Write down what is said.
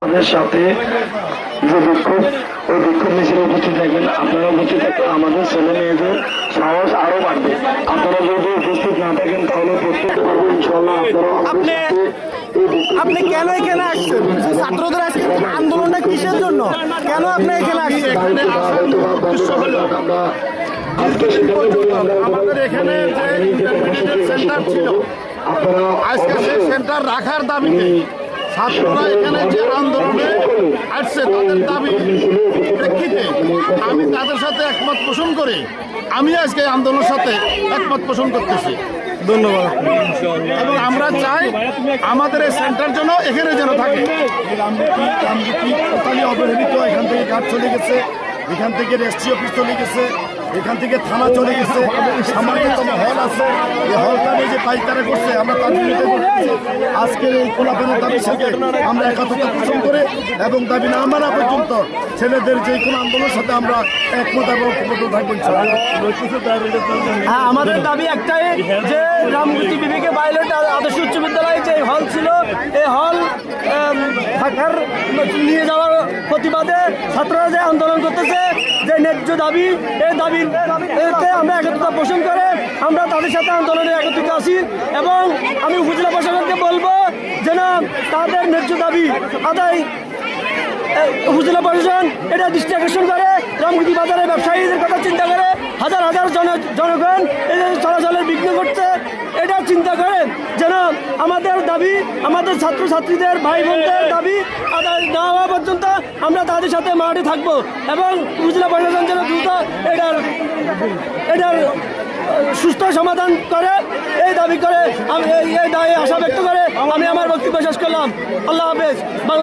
আমাদের সাথে যে বিক্ষোভ ওই বিক্ষোভ মিছিলে উপস্থিত থাকবেন। আপনারা উপস্থিত থাকলে আমাদের ছেলে মেয়েদের সাহস আরো বাড়বে। আপনারা যদি উপস্থিত না থাকেন তাহলে প্রত্যেকটা পারবো ইনশাল্লাহ। আপনি কেন এখানে আসছেন? ছাত্রদের আজকে আন্দোলনটা কিসের জন্য? কেন আপনি এখানে আসছেন? আমাদের এখানে যে ইন্টারমিডিয়েট সেন্টার ছিল, আজকে সেই সেন্টার রাখার দাবিতে ছাত্ররা এখানে যে আন্দোলনে আসছে তাদের দাবি প্রেক্ষিতে আমি তাদের সাথে একমত পোষণ করে আমি আজকে আন্দোলনের সাথে একমত পোষণ করতেছি। ধন্যবাদ। এবং আমরা চাই আমাদের এই সেন্টার যেন এখানে যেন থাকে। টোটালি অবহেলিত, এখান থেকে কাঠ চলে গেছে, এখান থেকে রেজিস্ট্রি অফিস চলে গেছে, এখান থেকে থানা চলে গেছে, সামান্যতম হল আছে। এই হলটা নিয়ে যে পাইকারা করছে আমরা তার বিরুদ্ধে করতেছি। আজকের এই খোলাফানের দাবির সাথে আমরা একত্রতা পোষণ করে এবং দাবি না মানা পর্যন্ত ছেলেদের যে কোনো আন্দোলনের সাথে আমরা একমত এবং ঐক্যবদ্ধ থাকবো। হ্যাঁ, আমাদের দাবি একটাই যে রামগতি বিবেকে বায়োলট আদর্শ উচ্চ বিদ্যালয়ে যে হল ছিল এই হল ঢাকার নিয়ে যাওয়ার প্রতিবাদে ছাত্ররা যে আন্দোলন করতেছে, যে ন্যায্য দাবি, এই দাবিতে আমরা একত্রতা পোষণ করে আমরা তাদের সাথে আন্দোলনে একত্রিত আছি। এবং আমি উপজেলা প্রশাসনকে বলবো যেন তাদের ন্যায্য দাবি আদায় উপজেলা প্রশাসন এটা দৃষ্টি আকর্ষণ করে, রামগতি বাজারের ব্যবসায়ীদের কথা চিন্তা করে, হাজার হাজার জনগণ এদের চলাচলের বিঘ্ন করছে, এটা চিন্তা করে যেন আমাদের দাবি, আমাদের ছাত্রছাত্রীদের ভাই বোনদের দাবি আদায় না হওয়া পর্যন্ত আমরা তাদের সাথে মাঠে থাকবো। এবং উপজেলা প্রশাসন যেন দ্রুত এটার সুস্থ সমাধান করে এই দাবি করে আমি এই দায়ে আশা ব্যক্ত করে আমি আমার বক্তব্য শেষ করলাম। আল্লাহ হাফেজ।